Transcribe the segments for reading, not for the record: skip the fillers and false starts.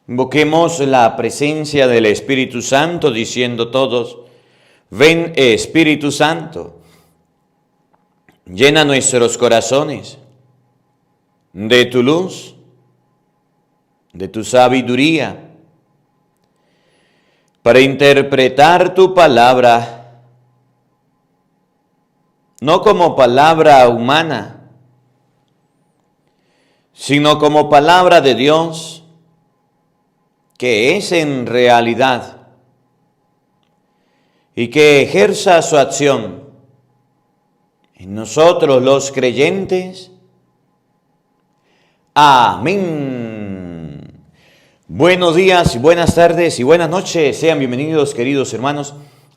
Invoquemos la presencia del Espíritu Santo diciendo todos: ven Espíritu Santo, llena nuestros corazones de tu luz, de tu sabiduría, para interpretar tu palabra, no como palabra humana, sino como palabra de Dios, que es en realidad, y que ejerza su acción en nosotros los creyentes. Amén. Buenos días, buenas tardes y buenas noches. Sean bienvenidos, queridos hermanos,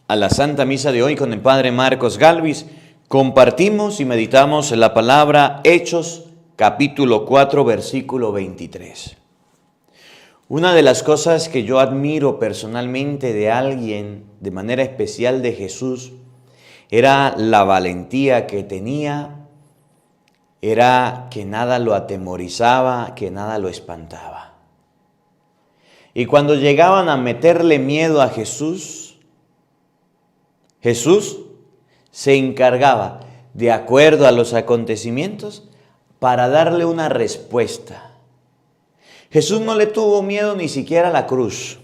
a la Santa Misa de hoy con el Padre Marcos Galvis. Compartimos y meditamos la palabra Hechos, capítulo 4, versículo 23. Una de las cosas que yo admiro personalmente de alguien, de manera especial de Jesús, era la valentía que tenía, era que nada lo atemorizaba, que nada lo espantaba. Y cuando llegaban a meterle miedo a Jesús, Jesús se encargaba, de acuerdo a los acontecimientos, para darle una respuesta. Jesús no le tuvo miedo ni siquiera a la cruz.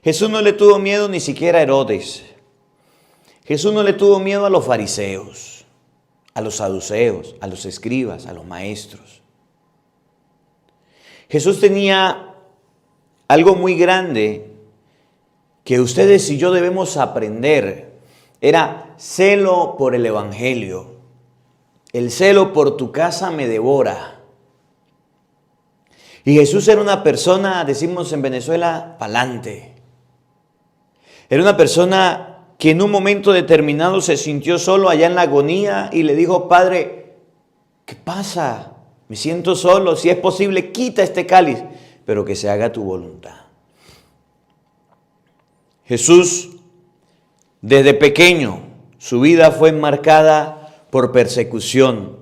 Jesús no le tuvo miedo ni siquiera a Herodes. Jesús no le tuvo miedo a los fariseos, a los saduceos, a los escribas, a los maestros. Jesús tenía algo muy grande que ustedes y yo debemos aprender. Era celo por el evangelio. El celo por tu casa me devora. Y Jesús era una persona, decimos en Venezuela, pa'lante. Era una persona que en un momento determinado se sintió solo allá en la agonía y le dijo: Padre, ¿qué pasa? Me siento solo, si es posible, quita este cáliz, pero que se haga tu voluntad. Jesús, desde pequeño, su vida fue marcada por persecución.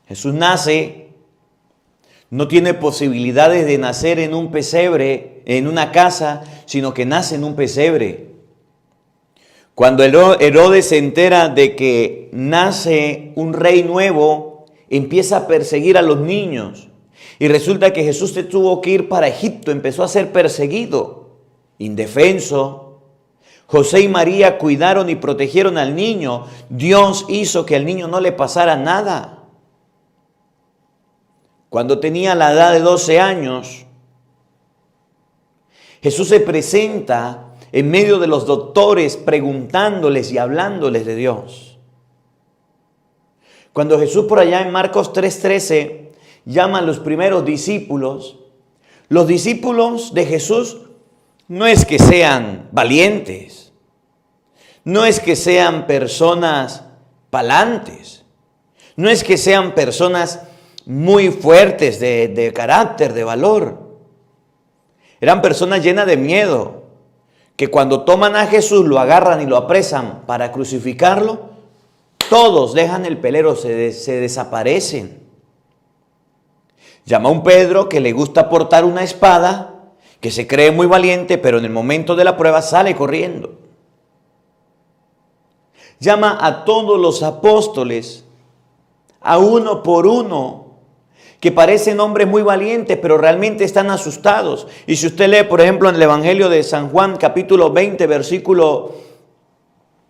Jesús nace. No tiene posibilidades de nacer en un pesebre, en una casa, sino que nace en un pesebre. Cuando Herodes se entera de que nace un rey nuevo, empieza a perseguir a los niños. Y resulta que Jesús se tuvo que ir para Egipto, empezó a ser perseguido, indefenso. José y María cuidaron y protegieron al niño. Dios hizo que al niño no le pasara nada. Cuando tenía la edad de 12 años, Jesús se presenta en medio de los doctores preguntándoles y hablándoles de Dios. Cuando Jesús por allá en Marcos 3:13 llama a los primeros discípulos, los discípulos de Jesús no es que sean valientes, no es que sean personas palantes, no es que sean personas muy fuertes de carácter, de valor. Eran personas llenas de miedo, que cuando toman a Jesús, lo agarran y lo apresan para crucificarlo, todos dejan el pelero, se desaparecen. Llama a un Pedro que le gusta portar una espada, que se cree muy valiente, pero en el momento de la prueba sale corriendo. Llama a todos los apóstoles, a uno por uno, que parecen hombres muy valientes, pero realmente están asustados. Y si usted lee, por ejemplo, en el Evangelio de San Juan, capítulo 20, versículo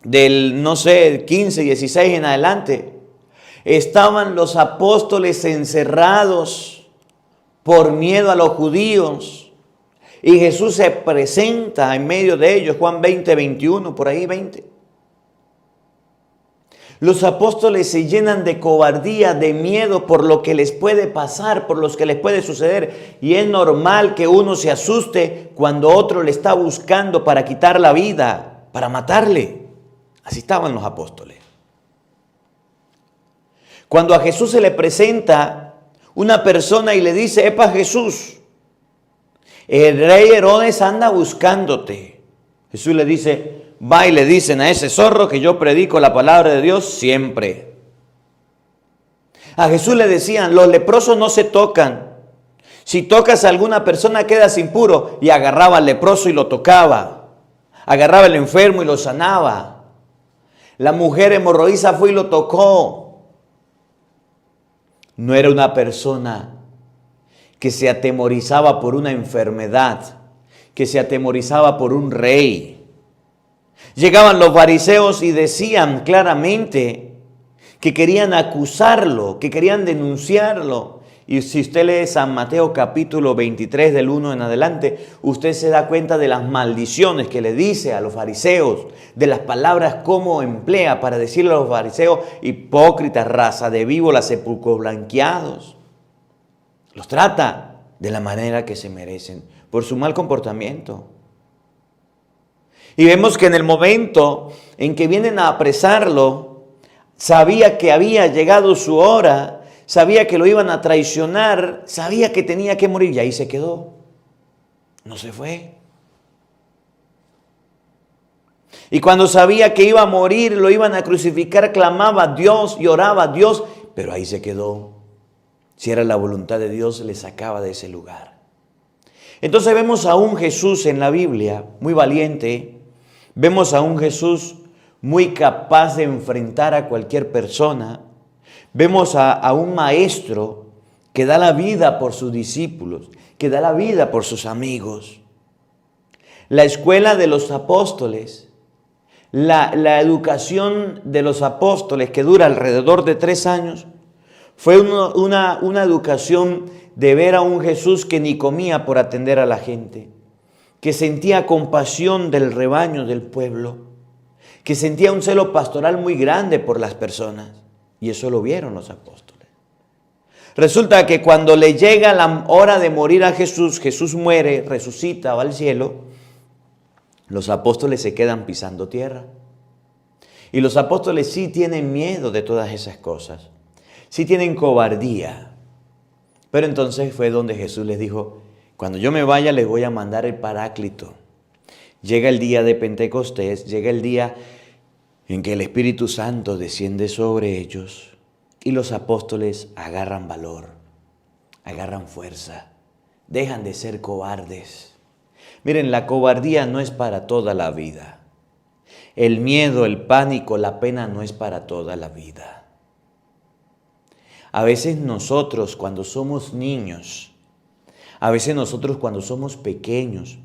del, 15, 16 en adelante, estaban los apóstoles encerrados por miedo a los judíos. Y Jesús se presenta en medio de ellos, Juan 20, 21, por ahí 20. Los apóstoles se llenan de cobardía, de miedo por lo que les puede pasar, por lo que les puede suceder. Y es normal que uno se asuste cuando otro le está buscando para quitar la vida, para matarle. Así estaban los apóstoles. Cuando a Jesús se le presenta una persona y le dice: Epa Jesús, el rey Herodes anda buscándote. Jesús le dice: va y le dicen a ese zorro que yo predico la palabra de Dios siempre. A Jesús le decían: los leprosos no se tocan, Si tocas a alguna persona quedas impuro. Y agarraba al leproso y lo tocaba. Agarraba al enfermo y lo sanaba. La mujer hemorroísa fue y lo tocó. No era una persona que se atemorizaba por una enfermedad, que se atemorizaba por un rey. Llegaban los fariseos y decían claramente que querían acusarlo, que querían denunciarlo. Y si usted lee San Mateo capítulo 23 del 1 en adelante, usted se da cuenta de las maldiciones que le dice a los fariseos, de las palabras cómo emplea para decirle a los fariseos: hipócritas, raza de víboras, sepulcros blanqueados. Los trata de la manera que se merecen por su mal comportamiento. Y vemos que en el momento en que vienen a apresarlo, sabía que había llegado su hora, sabía que lo iban a traicionar, sabía que tenía que morir y ahí se quedó. No se fue. Y cuando sabía que iba a morir, lo iban a crucificar, clamaba a Dios y oraba a Dios, pero ahí se quedó. Si era la voluntad de Dios, le sacaba de ese lugar. Entonces vemos a un Jesús en la Biblia muy valiente. Vemos a un Jesús muy capaz de enfrentar a cualquier persona. Vemos a un maestro que da la vida por sus discípulos, que da la vida por sus amigos. La escuela de los apóstoles, la educación de los apóstoles, que dura alrededor de 3 años, fue una educación de ver a un Jesús que ni comía por atender a la gente, que sentía compasión del rebaño del pueblo, que sentía un celo pastoral muy grande por las personas. Y eso lo vieron los apóstoles. Resulta que cuando le llega la hora de morir a Jesús, Jesús muere, resucita, va al cielo, los apóstoles se quedan pisando tierra. Y los apóstoles sí tienen miedo de todas esas cosas. Sí tienen cobardía. Pero entonces fue donde Jesús les dijo: cuando yo me vaya les voy a mandar el Paráclito. Llega el día de Pentecostés, llega el día en que el Espíritu Santo desciende sobre ellos y los apóstoles agarran valor, agarran fuerza, dejan de ser cobardes. Miren, la cobardía no es para toda la vida. El miedo, el pánico, la pena no es para toda la vida. A veces nosotros cuando somos niños, a veces nosotros cuando somos pequeños,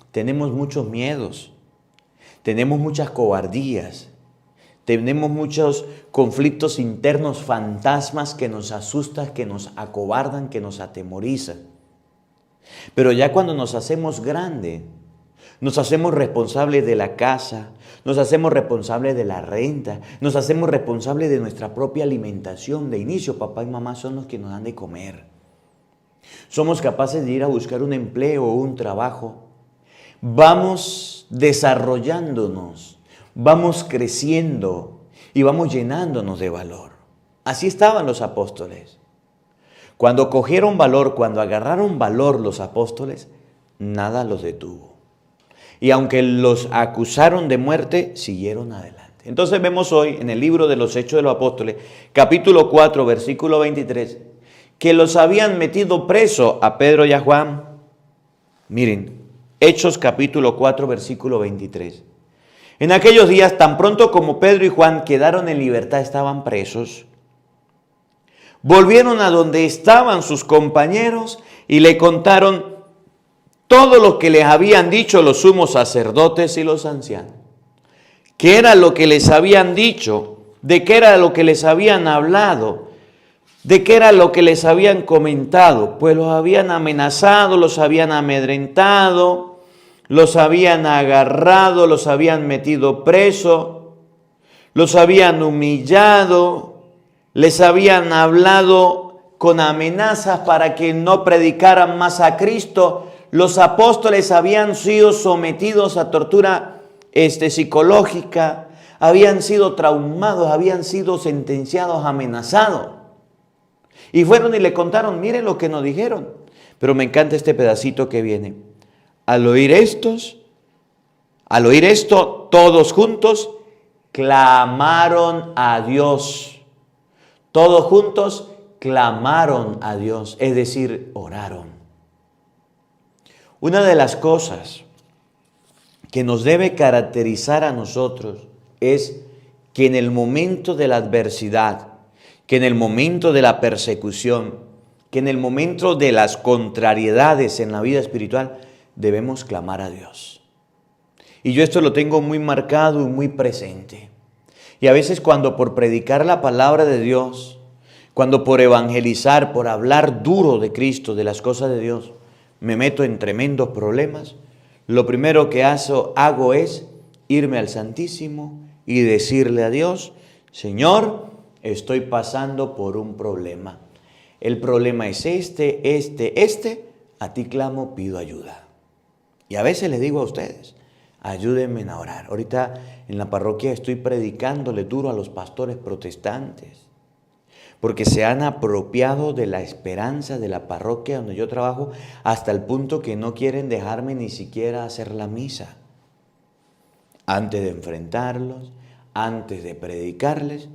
tenemos muchos miedos, tenemos muchas cobardías, tenemos muchos conflictos internos, fantasmas que nos asustan, que nos acobardan, que nos atemorizan. Pero ya cuando nos hacemos grandes, nos hacemos responsables de la casa, nos hacemos responsables de la renta, nos hacemos responsables de nuestra propia alimentación. De inicio, papá y mamá son los que nos dan de comer. Somos capaces de ir a buscar un empleo o un trabajo. Vamos desarrollándonos, vamos creciendo y vamos llenándonos de valor. Así estaban los apóstoles. Cuando cogieron valor, cuando agarraron valor los apóstoles, nada los detuvo. Y aunque los acusaron de muerte, siguieron adelante. Entonces vemos hoy en el libro de los Hechos de los Apóstoles, capítulo 4, versículo 23, que los habían metido preso a Pedro y a Juan. Miren, Hechos capítulo 4, versículo 23. En aquellos días, tan pronto como Pedro y Juan quedaron en libertad, estaban presos, volvieron a donde estaban sus compañeros y le contaron todo lo que les habían dicho los sumos sacerdotes y los ancianos. ¿Qué era lo que les habían dicho? ¿De qué era lo que les habían hablado? ¿De qué era lo que les habían comentado? Pues los habían amenazado, los habían amedrentado, los habían agarrado, los habían metido preso, los habían humillado, les habían hablado con amenazas para que no predicaran más a Cristo. Los apóstoles habían sido sometidos a tortura psicológica, habían sido traumados, habían sido sentenciados, amenazados. Y fueron y le contaron: miren lo que nos dijeron. Pero me encanta este pedacito que viene. Al oír esto, todos juntos clamaron a Dios. Todos juntos clamaron a Dios, es decir, oraron. Una de las cosas que nos debe caracterizar a nosotros es que en el momento de la adversidad, que en el momento de la persecución, que en el momento de las contrariedades en la vida espiritual, debemos clamar a Dios. Y yo esto lo tengo muy marcado y muy presente. Y a veces cuando por predicar la palabra de Dios, cuando por evangelizar, por hablar duro de Cristo, de las cosas de Dios, me meto en tremendos problemas, lo primero que hago es irme al Santísimo y decirle a Dios: Señor, estoy pasando por un problema. El problema es este, a ti clamo, pido ayuda. Y a veces les digo a ustedes: ayúdenme a orar. Ahorita en la parroquia estoy predicándole duro a los pastores protestantes, porque se han apropiado de la esperanza de la parroquia donde yo trabajo hasta el punto que no quieren dejarme ni siquiera hacer la misa. Antes de enfrentarlos, antes de predicarles,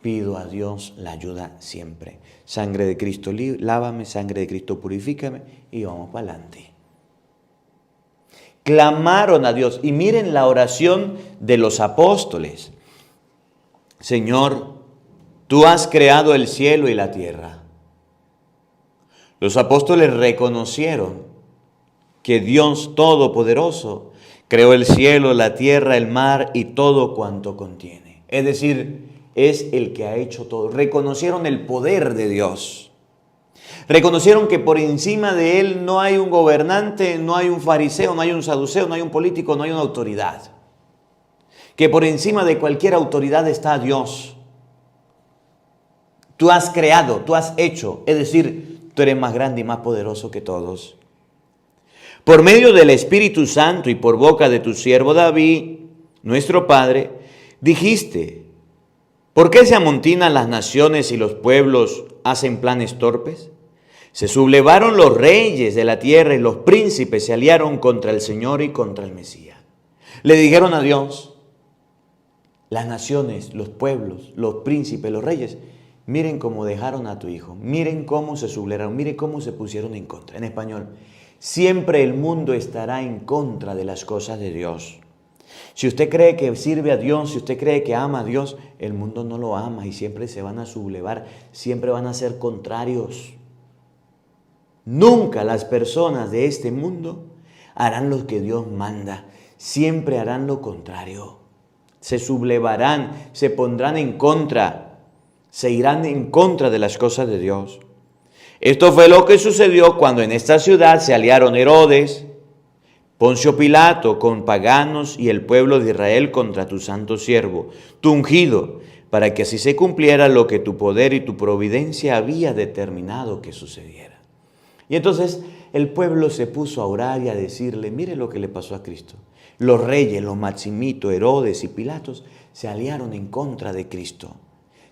pido a Dios la ayuda siempre. Sangre de Cristo lávame, sangre de Cristo purifícame y vamos para adelante. Clamaron a Dios y miren la oración de los apóstoles. Señor, tú has creado el cielo y la tierra. Los apóstoles reconocieron que Dios Todopoderoso creó el cielo, la tierra, el mar y todo cuanto contiene. Es decir, es el que ha hecho todo. Reconocieron el poder de Dios. Reconocieron que por encima de Él no hay un gobernante, no hay un fariseo, no hay un saduceo, no hay un político, no hay una autoridad. Que por encima de cualquier autoridad está Dios. Tú has creado, tú has hecho, es decir, tú eres más grande y más poderoso que todos. Por medio del Espíritu Santo y por boca de tu siervo David, nuestro Padre, dijiste: ¿por qué se amontinan las naciones y los pueblos hacen planes torpes? Se sublevaron los reyes de la tierra y los príncipes se aliaron contra el Señor y contra el Mesías. Le dijeron a Dios: las naciones, los pueblos, los príncipes, los reyes, miren cómo dejaron a tu hijo, miren cómo se sublevaron, miren cómo se pusieron en contra. En español, siempre el mundo estará en contra de las cosas de Dios. Si usted cree que sirve a Dios, si usted cree que ama a Dios, el mundo no lo ama y siempre se van a sublevar, siempre van a ser contrarios. Nunca las personas de este mundo harán lo que Dios manda, siempre harán lo contrario. Se sublevarán, se pondrán en contra, se irán en contra de las cosas de Dios. Esto fue lo que sucedió cuando en esta ciudad se aliaron Herodes, Poncio Pilato con paganos y el pueblo de Israel contra tu santo siervo, tu ungido, para que así se cumpliera lo que tu poder y tu providencia había determinado que sucediera. Y entonces el pueblo se puso a orar y a decirle: mire lo que le pasó a Cristo. Los reyes, los Maximito, Herodes y Pilatos se aliaron en contra de Cristo.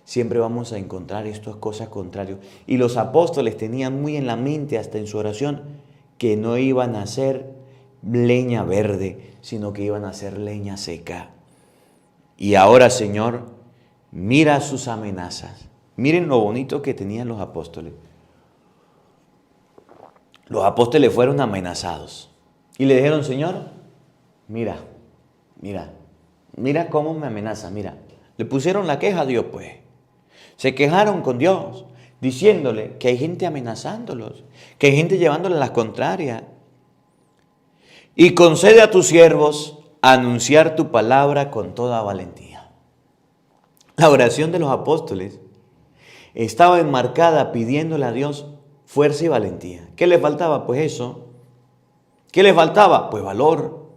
Siempre vamos a encontrar estas cosas contrarias. Y los apóstoles tenían muy en la mente, hasta en su oración, que no iban a hacer leña verde, sino que iban a hacer leña seca. Y ahora, Señor, mira sus amenazas. Miren lo bonito que tenían los apóstoles. Los apóstoles fueron amenazados y le dijeron: Señor, mira cómo me amenaza, mira. Le pusieron la queja a Dios, pues. Se quejaron con Dios, diciéndole que hay gente amenazándolos, que hay gente llevándole las contrarias. Y concede a tus siervos anunciar tu palabra con toda valentía. La oración de los apóstoles estaba enmarcada pidiéndole a Dios fuerza y valentía. ¿Qué le faltaba? Pues eso. ¿Qué le faltaba? Pues valor.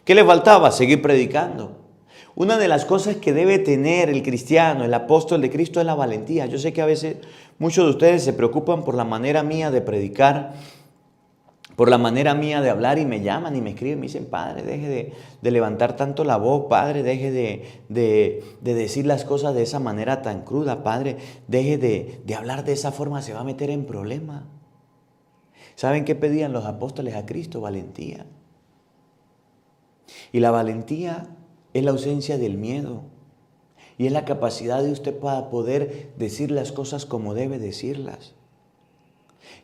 ¿Qué le faltaba? Seguir predicando. Una de las cosas que debe tener el cristiano, el apóstol de Cristo, es la valentía. Yo sé que a veces muchos de ustedes se preocupan por la manera mía de predicar, por la manera mía de hablar, y me llaman y me escriben, me dicen: Padre, deje de levantar tanto la voz, Padre, deje de decir las cosas de esa manera tan cruda, Padre, deje de hablar de esa forma, se va a meter en problemas. ¿Saben qué pedían los apóstoles a Cristo? Valentía. Y la valentía es la ausencia del miedo y es la capacidad de usted para poder decir las cosas como debe decirlas.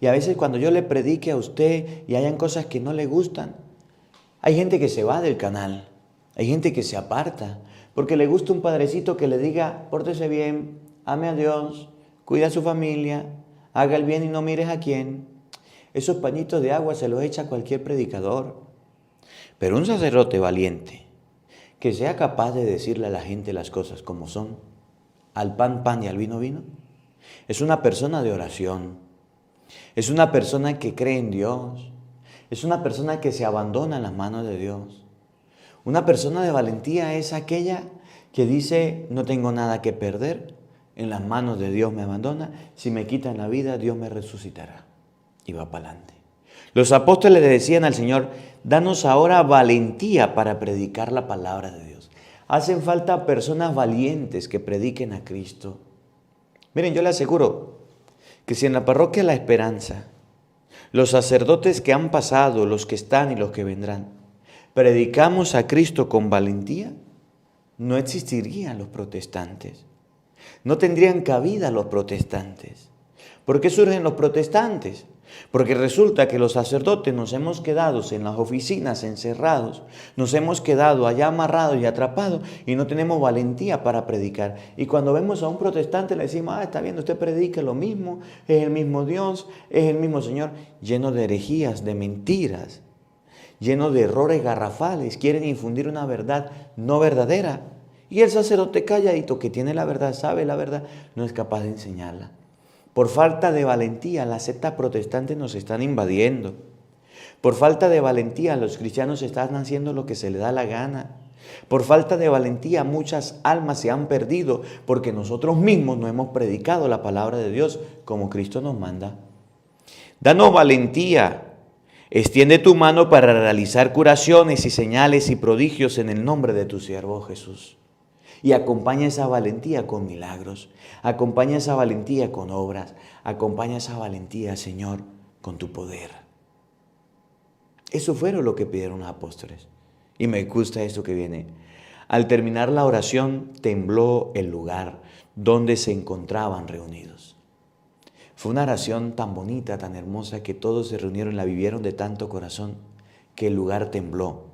Y a veces cuando yo le predique a usted y hayan cosas que no le gustan, hay gente que se va del canal, hay gente que se aparta, porque le gusta un padrecito que le diga, pórtese bien, ame a Dios, cuida a su familia, haga el bien y no mires a quién. Esos pañitos de agua se los echa cualquier predicador. Pero un sacerdote valiente, que sea capaz de decirle a la gente las cosas como son, al pan, pan y al vino, vino, es una persona de oración, es una persona que cree en Dios, es una persona que se abandona en las manos de Dios. Una persona de valentía es aquella que dice, no tengo nada que perder, en las manos de Dios me abandona, si me quitan la vida, Dios me resucitará. Y va para adelante. Los apóstoles le decían al Señor, danos ahora valentía para predicar la palabra de Dios. Hacen falta personas valientes que prediquen a Cristo. Miren, yo le aseguro que si en la parroquia La Esperanza, los sacerdotes que han pasado, los que están y los que vendrán, predicamos a Cristo con valentía, no existirían los protestantes. No tendrían cabida los protestantes. ¿Por qué surgen los protestantes? Porque resulta que los sacerdotes nos hemos quedado en las oficinas encerrados, nos hemos quedado allá amarrados y atrapados y no tenemos valentía para predicar. Y cuando vemos a un protestante le decimos, está bien, usted predica lo mismo, es el mismo Dios, es el mismo Señor, lleno de herejías, de mentiras, lleno de errores garrafales, quieren infundir una verdad no verdadera. Y el sacerdote calladito que tiene la verdad, sabe la verdad, no es capaz de enseñarla. Por falta de valentía, las sectas protestantes nos están invadiendo. Por falta de valentía, los cristianos están haciendo lo que se les da la gana. Por falta de valentía, muchas almas se han perdido porque nosotros mismos no hemos predicado la palabra de Dios como Cristo nos manda. Danos valentía. Extiende tu mano para realizar curaciones y señales y prodigios en el nombre de tu siervo Jesús. Y acompaña esa valentía con milagros, acompaña esa valentía con obras, acompaña esa valentía, Señor, con tu poder. Eso fue lo que pidieron los apóstoles. Y me gusta esto que viene. Al terminar la oración, tembló el lugar donde se encontraban reunidos. Fue una oración tan bonita, tan hermosa, que todos se reunieron, la vivieron de tanto corazón, que el lugar tembló.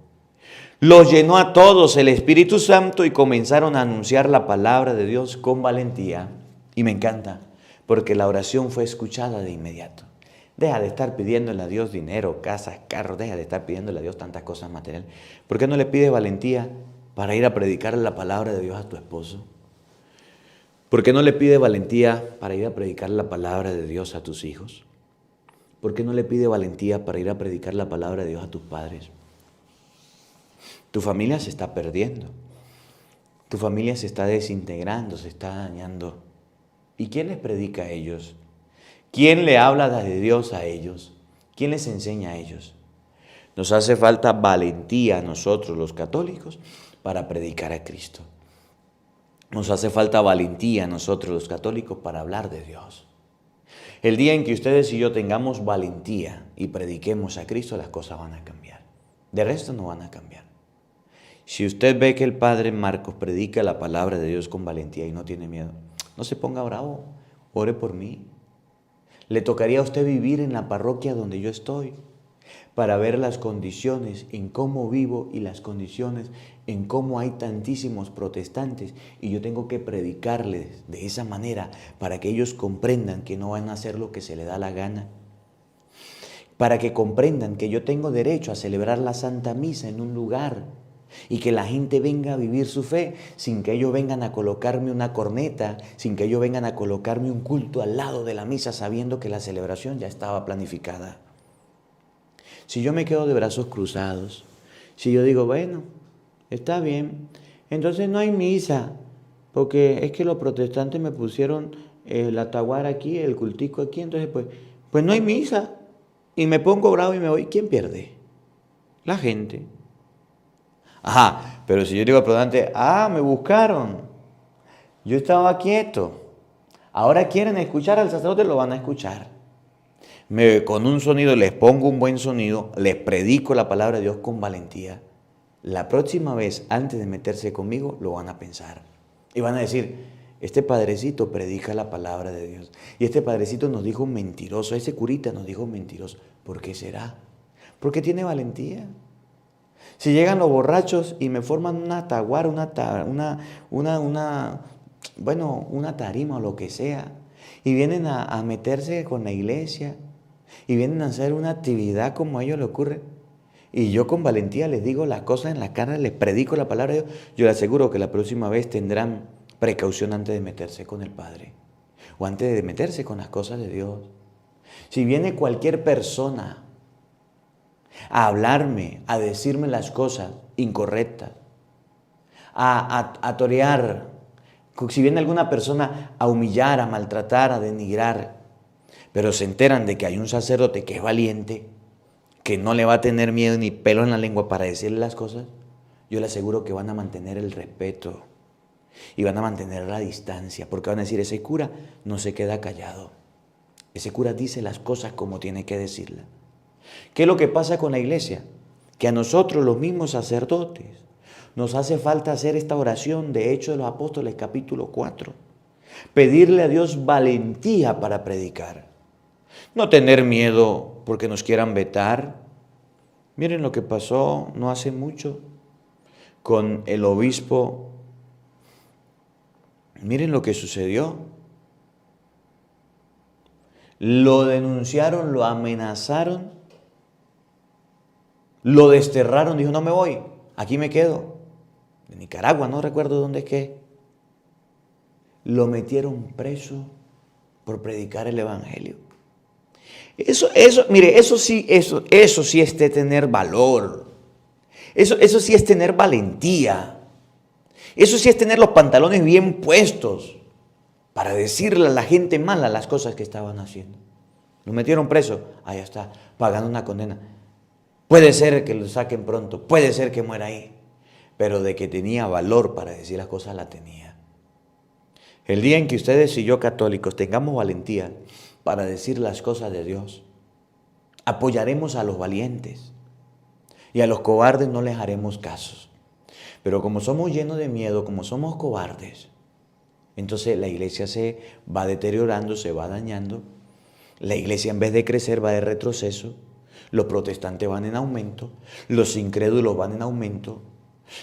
Los llenó a todos el Espíritu Santo y comenzaron a anunciar la palabra de Dios con valentía. Y me encanta, porque la oración fue escuchada de inmediato. Deja de estar pidiéndole a Dios dinero, casas, carros, deja de estar pidiéndole a Dios tantas cosas materiales. ¿Por qué no le pides valentía para ir a predicar la palabra de Dios a tu esposo? ¿Por qué no le pides valentía para ir a predicar la palabra de Dios a tus hijos? ¿Por qué no le pides valentía para ir a predicar la palabra de Dios a tus padres? Tu familia se está perdiendo. Tu familia se está desintegrando, se está dañando. ¿Y quién les predica a ellos? ¿Quién le habla de Dios a ellos? ¿Quién les enseña a ellos? Nos hace falta valentía a nosotros los católicos para predicar a Cristo. Nos hace falta valentía a nosotros los católicos para hablar de Dios. El día en que ustedes y yo tengamos valentía y prediquemos a Cristo, las cosas van a cambiar. De resto no van a cambiar. Si usted ve que el padre Marcos predica la palabra de Dios con valentía y no tiene miedo, no se ponga bravo, ore por mí. Le tocaría a usted vivir en la parroquia donde yo estoy para ver las condiciones en cómo vivo y las condiciones en cómo hay tantísimos protestantes y yo tengo que predicarles de esa manera para que ellos comprendan que no van a hacer lo que se les da la gana. Para que comprendan que yo tengo derecho a celebrar la Santa Misa en un lugar y que la gente venga a vivir su fe sin que ellos vengan a colocarme una corneta, sin que ellos vengan a colocarme un culto al lado de la misa sabiendo que la celebración ya estaba planificada. Si yo me quedo de brazos cruzados, si yo digo, bueno, está bien, entonces no hay misa, porque es que los protestantes me pusieron la taguara aquí, el cultico aquí, entonces pues no hay misa, y me pongo bravo y me voy, ¿quién pierde? La gente. Ajá, pero si yo digo al protestante, me buscaron, yo estaba quieto, ahora quieren escuchar al sacerdote, lo van a escuchar. Con un sonido, les pongo un buen sonido, les predico la palabra de Dios con valentía. La próxima vez, antes de meterse conmigo, lo van a pensar. Y van a decir, este padrecito predica la palabra de Dios. Y este padrecito nos dijo un mentiroso, ese curita nos dijo un mentiroso. ¿Por qué será? Porque tiene valentía. Si llegan los borrachos y me forman una taguara, una tarima o lo que sea, y vienen a meterse con la iglesia, y vienen a hacer una actividad como a ellos les ocurre, y yo con valentía les digo las cosas en la cara, les predico la palabra de Dios, yo les aseguro que la próxima vez tendrán precaución antes de meterse con el Padre, o antes de meterse con las cosas de Dios. Si viene cualquier persona a hablarme, a decirme las cosas incorrectas, a torear, si viene alguna persona a humillar, a maltratar, a denigrar, pero se enteran de que hay un sacerdote que es valiente, que no le va a tener miedo ni pelo en la lengua para decirle las cosas, yo le aseguro que van a mantener el respeto y van a mantener la distancia, porque van a decir, ese cura no se queda callado, ese cura dice las cosas como tiene que decirlas. ¿Qué es lo que pasa con la iglesia? Que a nosotros, los mismos sacerdotes, nos hace falta hacer esta oración de Hechos de los Apóstoles, capítulo 4. Pedirle a Dios valentía para predicar. No tener miedo porque nos quieran vetar. Miren lo que pasó no hace mucho con el obispo. Miren lo que sucedió. Lo denunciaron, lo amenazaron. Lo desterraron, dijo, no me voy, aquí me quedo. De Nicaragua, no recuerdo dónde es que. Lo metieron preso por predicar el evangelio. Mire, eso sí es de tener valor. Eso sí es tener valentía. Eso sí es tener los pantalones bien puestos para decirle a la gente mala las cosas que estaban haciendo. Lo metieron preso, ahí está, pagando una condena. Puede ser que lo saquen pronto, puede ser que muera ahí, pero de que tenía valor para decir las cosas la tenía. El día en que ustedes y yo católicos tengamos valentía para decir las cosas de Dios, apoyaremos a los valientes y a los cobardes no les haremos caso. Pero como somos llenos de miedo, como somos cobardes, entonces la iglesia se va deteriorando, se va dañando. La iglesia en vez de crecer va de retroceso. Los protestantes van en aumento, los incrédulos van en aumento,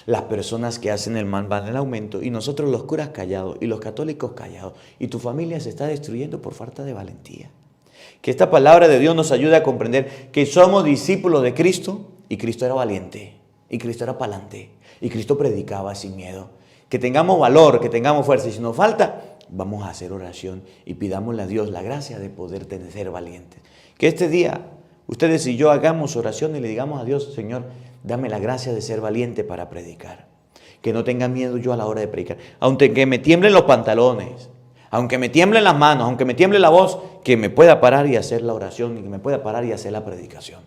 las personas que hacen el mal van en aumento y nosotros los curas callados y los católicos callados y tu familia se está destruyendo por falta de valentía. Que esta palabra de Dios nos ayude a comprender que somos discípulos de Cristo y Cristo era valiente y Cristo era pa'lante y Cristo predicaba sin miedo. Que tengamos valor, que tengamos fuerza y si nos falta, vamos a hacer oración y pidámosle a Dios la gracia de poder ser valientes. Que este día ustedes y yo hagamos oración y le digamos a Dios, Señor, dame la gracia de ser valiente para predicar. Que no tenga miedo yo a la hora de predicar. Aunque me tiemblen los pantalones, aunque me tiemblen las manos, aunque me tiemble la voz, que me pueda parar y hacer la oración y que me pueda parar y hacer la predicación.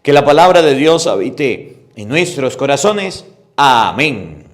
Que la palabra de Dios habite en nuestros corazones. Amén.